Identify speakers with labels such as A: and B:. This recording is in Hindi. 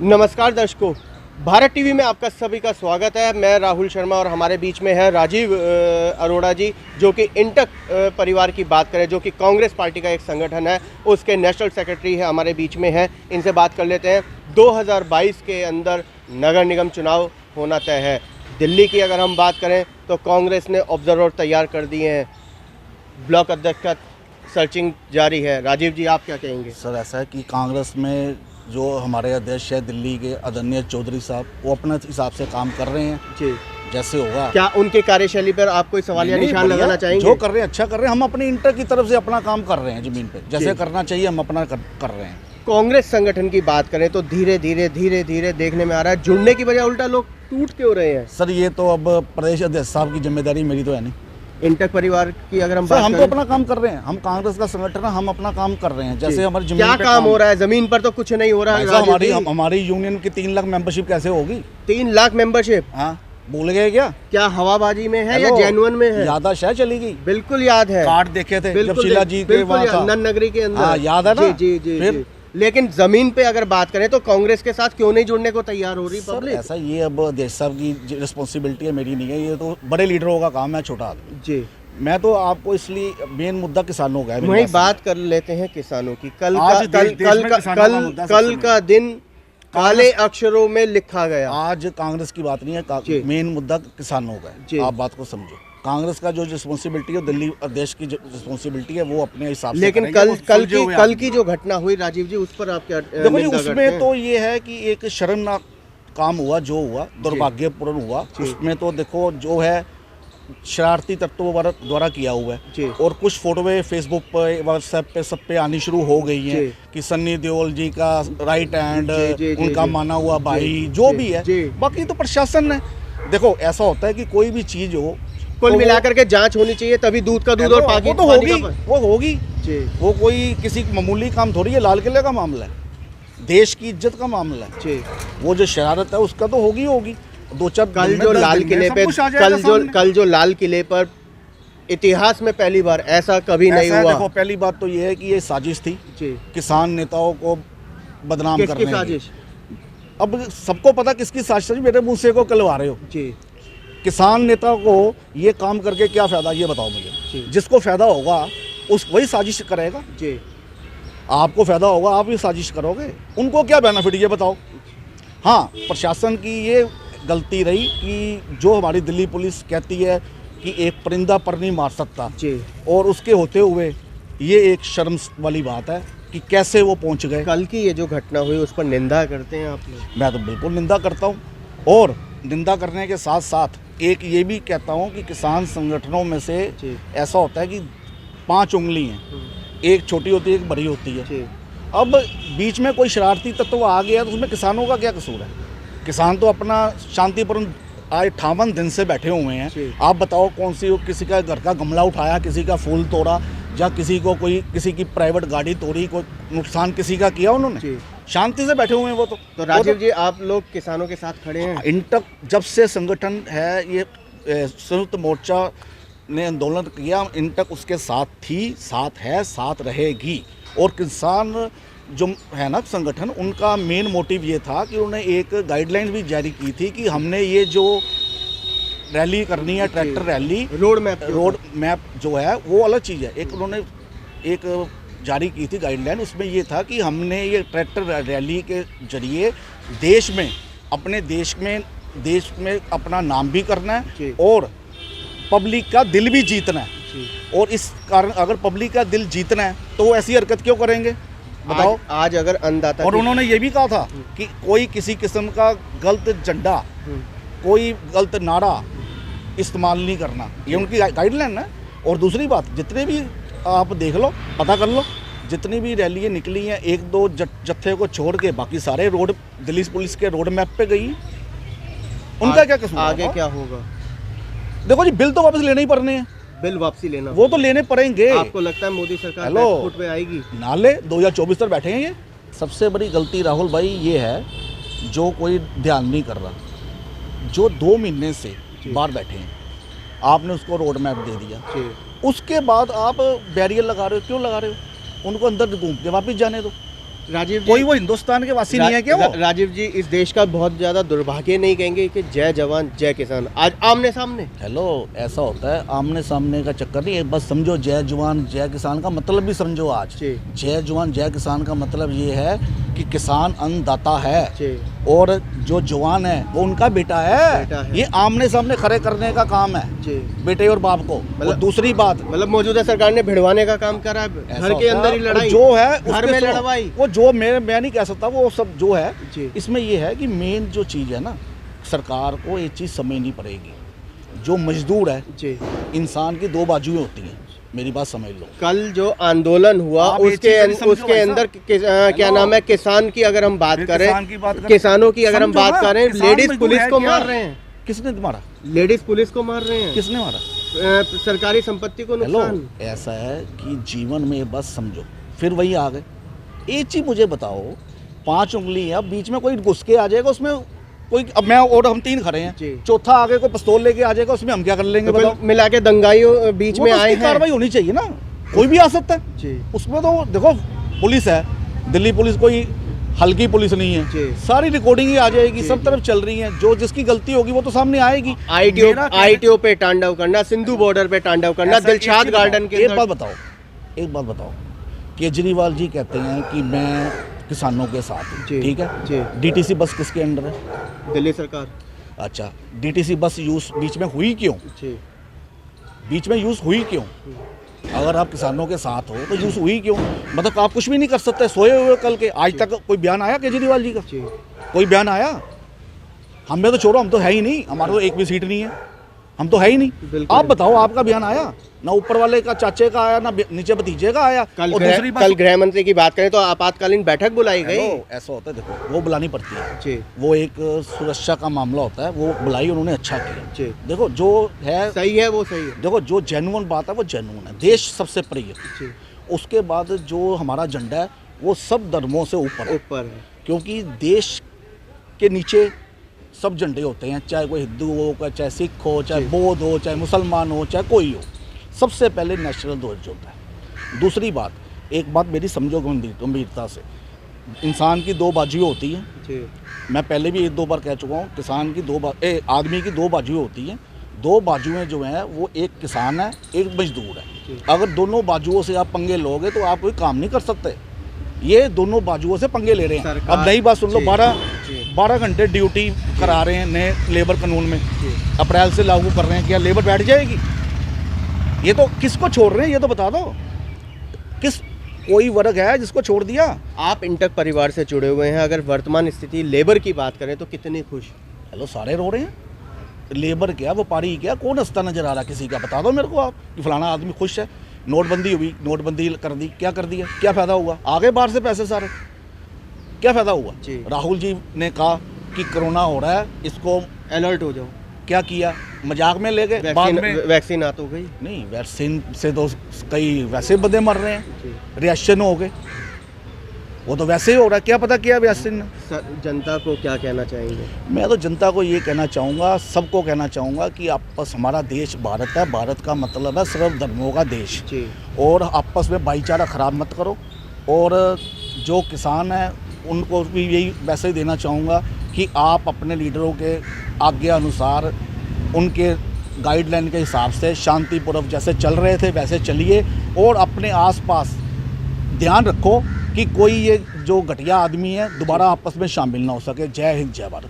A: नमस्कार दर्शकों, भारत टीवी में आपका सभी का स्वागत है। मैं राहुल शर्मा और हमारे बीच में है राजीव अरोड़ा जी, जो कि इंटक परिवार की बात करें, जो कि कांग्रेस पार्टी का एक संगठन है, उसके नेशनल सेक्रेटरी है, हमारे बीच में है। इनसे बात कर लेते हैं। 2022 के अंदर नगर निगम चुनाव होना तय है। दिल्ली की अगर हम बात करें तो कांग्रेस ने ऑब्जर्वर तैयार कर दिए हैं, ब्लॉक अध्यक्ष का सर्चिंग जारी है। राजीव जी, आप क्या कहेंगे?
B: सर, ऐसा है कि कांग्रेस में जो हमारे अध्यक्ष है दिल्ली के आदरणीय चौधरी साहब, वो अपने हिसाब से काम कर रहे हैं
A: जी।
B: जैसे होगा।
A: क्या उनके कार्यशैली पर आप कोई सवालिया निशान लगाना चाहेंगे?
B: जो कर रहे हैं अच्छा कर रहे हैं। हम अपने इंटर की तरफ से अपना काम कर रहे हैं, जमीन पे जैसे करना चाहिए हम अपना कर रहे हैं।
A: कांग्रेस संगठन की बात करें तो धीरे धीरे देखने में आ रहा है, जुड़ने की बजाय उल्टा लोग टूट क्यों रहे हैं?
B: सर, ये तो अब प्रदेश अध्यक्ष साहब की जिम्मेदारी, मेरी तो है नहीं।
A: इंटक परिवार की अगर हम
B: सर,
A: बात
B: हम तो
A: करें,
B: अपना काम कर रहे हैं। हम कांग्रेस का संगठन है, हम अपना काम कर रहे हैं जैसे हमारी जमीन
A: क्या
B: पे
A: काम हो रहा है? जमीन पर तो कुछ नहीं हो रहा है।
B: हमारी यूनियन की 3 लाख मेंबरशिप कैसे होगी?
A: 3 लाख मेंबरशिप?
B: हाँ, भूल गए क्या
A: हवाबाजी में है या जेन्युइन में है?
B: याददाश्त चली गई।
A: बिल्कुल याद है,
B: कार्ड देखे थे जब शीला जी के वहाँ था,
A: नन नगरी के अंदर।
B: हाँ, याद है ना?
A: जी।
B: फिर
A: लेकिन जमीन पे अगर बात करें तो कांग्रेस के साथ क्यों नहीं जुड़ने को तैयार हो रही पब्लिक?
B: ऐसा ये अब देश साहब की रिस्पॉन्सिबिलिटी है, मेरी नहीं है। ये तो बड़े लीडरों का काम है, छोटा आदमी।
A: जी,
B: मैं तो आपको इसलिए मेन मुद्दा किसानों का है।
A: वही बात कर लेते हैं किसानों की। कल का दिन काले अक्षरों में लिखा गया।
B: आज कांग्रेस की बात नहीं है, मेन मुद्दा किसानों का है। आप बात को समझो। कांग्रेस का जो रिस्पॉन्सिबिलिटी है, दिल्ली देश की रिस्पॉन्सिबिलिटी है, वो अपने हिसाब से।
A: लेकिन कल की जो घटना हुई राजीव जी, उस पर आप क्या
B: देखो जी, उसमें तो ये है कि एक शर्मनाक काम हुआ, जो हुआ दुर्भाग्यपूर्ण हुआ। उसमें तो देखो जो है शरारती तत्वों द्वारा किया हुआ है। और कुछ फोटोएं फेसबुक पे, व्हाट्सएप पे, सब पे आनी शुरू हो गई हैं कि सन्नी देओल जी का राइट हैंड, उनका माना हुआ भाई, जो भी है। बाकी तो प्रशासन है। देखो, ऐसा होता है कि कोई भी चीज हो,
A: कुल मिलाकर के जांच होनी चाहिए, तभी दूध का दूध और पानी
B: तो होगी। वो कोई किसी मामूली काम थोड़ी है। लाल किले का मामला है, देश की इज्जत का मामला है। वो जो शरारत है उसका तो होगी। 2-4
A: कल जो लाल किले पर इतिहास में पहली बार ऐसा कभी नहीं हुआ।
B: देखो, पहली बात तो ये है कि ये साजिश थी किसान नेताओं को बदनाम करने की। साजिश? अब सबको पता किसकी साजिश है। मेरे मुंह से को कलवा रहे हो जी। किसान नेता को ये काम करके क्या फायदा, ये बताओ मुझे। जिसको फायदा होगा वही साजिश करेगा जी। आपको फायदा होगा, आप भी साजिश करोगे। उनको क्या बेनिफिट, ये बताओ। हाँ, प्रशासन की ये गलती रही कि जो हमारी दिल्ली पुलिस कहती है कि एक परिंदा पर नहीं मार सकता जी, और उसके होते हुए ये एक शर्म वाली बात है कि कैसे वो पहुंच गए।
A: कल की ये जो घटना हुई उस पर निंदा करते हैं आप लोग?
B: मैं तो बिल्कुल निंदा करता हूँ, और निंदा करने के साथ साथ एक ये भी कहता हूँ कि किसान संगठनों में से ऐसा होता है कि 5 उंगली हैं, एक छोटी होती है, एक बड़ी होती है। अब बीच में कोई शरारती तत्व आ गया तो उसमें किसानों का क्या कसूर है? किसान तो अपना शांतिपूर्ण आज 58 दिन से बैठे हुए हैं। आप बताओ, कौन सी किसी का घर का गमला उठाया, किसी का फूल तोड़ा, या किसी की प्राइवेट गाड़ी तोड़ी, कोई नुकसान किसी का किया उन्होंने? शांति से बैठे हुए हैं वो तो
A: राजीव जी, आप लोग किसानों के साथ खड़े हैं।
B: इंटक जब से संगठन है, ये संयुक्त मोर्चा ने आंदोलन किया, इंटक उसके साथ थी, साथ है, साथ रहेगी। और किसान जो है ना संगठन, उनका मेन मोटिव ये था कि उन्होंने एक गाइडलाइन भी जारी की थी कि हमने ये जो रैली करनी है, ट्रैक्टर रैली, रोड मैप जो है वो अलग चीज़ है। एक उन्होंने एक जारी की थी गाइडलाइन, उसमें ये था कि हमने ये ट्रैक्टर रैली के जरिए देश में अपना नाम भी करना है और पब्लिक का दिल भी जीतना है। और इस कारण अगर पब्लिक का दिल जीतना है तो वो ऐसी हरकत क्यों करेंगे, बताओ?
A: आज अगर अन्नदाता,
B: और उन्होंने ये भी कहा था कि कोई किसी किस्म का गलत झंडा, कोई गलत नारा इस्तेमाल नहीं करना, ये उनकी गाइडलाइन है। और दूसरी बात, जितने भी आप देख लो, पता कर लो, जितनी भी रैलियाँ निकली हैं, 1-2 जत्थे को छोड़ के बाकी सारे रोड दिल्ली पुलिस के रोड मैप पे गई। उनका क्या कसूर?
A: आगे क्या होगा?
B: देखो जी, बिल तो वापस लेने ही पड़ने हैं।
A: बिल वापसी लेना,
B: वो तो लेने पड़ेंगे।
A: आपको लगता है मोदी सरकार बैकफुट पे आएगी?
B: ना ले, 2024 तक बैठे हैं ये। सबसे बड़ी गलती राहुल भाई ये है, जो कोई ध्यान नहीं कर रहा, जो 2 महीने से बाहर बैठे हैं, आपने उसको रोड मैप दे दिया, उसके बाद आप बैरियर लगा रहे हो। क्यों लगा रहे हो? उनको अंदर घूम के वापस जाने दो।
A: राजीव जी,
B: कोई वो हिंदुस्तान के वासी नहीं है क्या वो?
A: राजीव जी, इस देश का बहुत ज़्यादा दुर्भाग्य नहीं कहेंगे कि जय जवान जय किसान आज आमने सामने?
B: हेलो, ऐसा होता है, आमने सामने का चक्कर नहीं, एक बात समझो, जय जवान जय किसान का मतलब भी समझो आज।
A: जी।
B: जय जवान जय किसान का मतलब ये है कि किसान अन्नदाता है
A: जी।
B: और जो जवान है वो उनका बेटा है। ये आमने सामने खड़े करने का काम है
A: जी।
B: बेटे और बाप को। और दूसरी बात,
A: मतलब मौजूदा सरकार ने भिड़वाने का काम करा है, घर के अंदर ही लड़ाई
B: जो है
A: घर में लड़वाई,
B: वो जो मैं नहीं कह सकता, वो सब जो है
A: जी।
B: इसमें ये है कि मेन जो चीज़ है ना, सरकार को ये चीज़ समझनी पड़ेगी। जो मजदूर है
A: जी,
B: इंसान की दो बाजुएं होती हैं, मेरी बात समझ लो।
A: कल जो आंदोलन हुआ उसके अंदर क्या नाम है, किसान की अगर हम बात करें, किसानों की अगर हम बात करें, लेडीज पुलिस को मार रहे हैं।
B: किसने मारा?
A: लेडीज पुलिस को मार रहे हैं।
B: किसने मारा?
A: सरकारी संपत्ति को नुकसान।
B: ऐसा है कि जीवन में बस समझो, फिर वही आ गए। एक चीज मुझे बताओ, 5 उंगली है, अब बीच में कोई घुस के आ जाएगा उसमें कोई, अब मैं और हम 3 खड़े हैं, चौथा आगे कोई पिस्तौल लेके आ जाएगा, उसमें हम क्या कर लेंगे? बताओ।
A: मिला के दंगाइयों बीच में आए हैं,
B: कार्रवाई होनी चाहिए ना, कोई भी आ सकता है
A: जी।
B: उसमें तो देखो, पुलिस है, दिल्ली पुलिस कोई हल्की पुलिस नहीं है, सारी रिकॉर्डिंग ही आ जाएगी, सब तरफ चल रही है, जो जिसकी गलती होगी वो तो सामने आएगी।
A: आईटीओ पे तांडव करना, सिंधु बॉर्डर पे तांडव करना, दिलशाद गार्डन के।
B: एक बात बताओ, केजरीवाल जी कहते हैं कि मैं किसानों के साथ हूं, ठीक है, डीटीसी बस किसके अंडर है?
A: दिल्ली सरकार।
B: अच्छा, डीटीसी बस यूज बीच में हुई क्यों? बीच में यूज हुई क्यों? अगर आप किसानों के साथ हो तो यूज हुई क्यों? मतलब आप कुछ भी नहीं कर सकते, सोए हुए कल के। आज तक कोई बयान आया केजरीवाल जी का? कोई बयान आया? हमें तो छोड़ो, हम तो है ही नहीं, हमारा तो एक भी सीट नहीं है, हम तो है ही नहीं। आप बताओ, आपका बयान आया? ना ऊपर वाले का चाचे का आया, ना नीचे भतीजे का आया।
A: कल गृह मंत्री की बात करें तो आपातकालीन बैठक बुलाई गई।
B: ऐसा होता है, देखो, वो बुलानी पड़ती है जी। वो एक सुरक्षा का मामला होता है, वो बुलाई, उन्होंने अच्छा किया जी। देखो, जो है सही है, वो सही है। देखो, जो जेन्युइन बात है वो जेन्युइन है, देश सबसे प्रिय। उसके बाद जो हमारा झंडा है वो सब धर्मों से ऊपर है, क्योंकि देश के नीचे सब झंडे होते हैं, चाहे कोई हिंदू हो, चाहे सिख हो, चाहे बौद्ध हो, चाहे मुसलमान हो, चाहे कोई हो, सबसे पहले नेशनल ध्वज होता है। दूसरी बात, एक बात मेरी समझो गंभीरता से, इंसान की 2 बाजुएं होती हैं। मैं पहले भी 1-2 बार कह चुका हूँ, किसान की आदमी की 2 बाजुएं होती हैं। 2 बाजुएं जो हैं वो एक किसान है, एक मजदूर है। अगर दोनों बाजुओं से आप पंगे लोगे तो आप कोई काम नहीं कर सकते। ये दोनों बाजुओं से पंगे ले रहे हैं। अब नई बात सुन लो, 12 घंटे ड्यूटी करा रहे हैं नए लेबर कानून में, अप्रैल से लागू कर रहे हैं। क्या लेबर बैठ जाएगी? ये तो किसको छोड़ रहे हैं, ये तो बता दो। कोई वर्ग है जिसको छोड़ दिया? आप इंटक परिवार से जुड़े हुए हैं, अगर वर्तमान स्थिति लेबर की बात करें तो कितने खुश? हेलो, सारे रो रहे हैं। लेबर क्या, व्यापारी क्या, कौन हंसता नजर आ रहा किसी का? बता दो मेरे को आप कि फलाना आदमी खुश है। नोटबंदी हुई, नोटबंदी कर दी, क्या कर दिया? क्या फ़ायदा हुआ? आगे बाहर से पैसे सारे, क्या फ़ायदा हुआ? राहुल जी ने कहा कि कोरोना हो रहा है, इसको अलर्ट हो जाओ। क्या किया? मजाक में ले गए। बाद में वैक्सीन आ तो गई नहीं, वैक्सीन से तो कई वैसे बंदे मर रहे हैं, रिएक्शन हो गए, वो तो वैसे ही हो रहा है। क्या पता किया वैक्सीन ने? जनता को क्या कहना चाहेंगे? मैं तो जनता को ये कहना चाहूँगा, सबको कहना चाहूँगा कि आपस, हमारा देश भारत है, भारत का मतलब है सर्व धर्मों का देश, और आपस में भाईचारा ख़राब मत करो। और जो किसान हैं उनको भी यही मैसेज देना चाहूँगा कि आप अपने लीडरों के आज्ञा अनुसार, उनके गाइडलाइन के हिसाब से शांतिपूर्वक जैसे चल रहे थे वैसे चलिए, और अपने आसपास ध्यान रखो कि कोई ये जो घटिया आदमी है दोबारा आपस में शामिल ना हो सके। जय हिंद, जय भारत।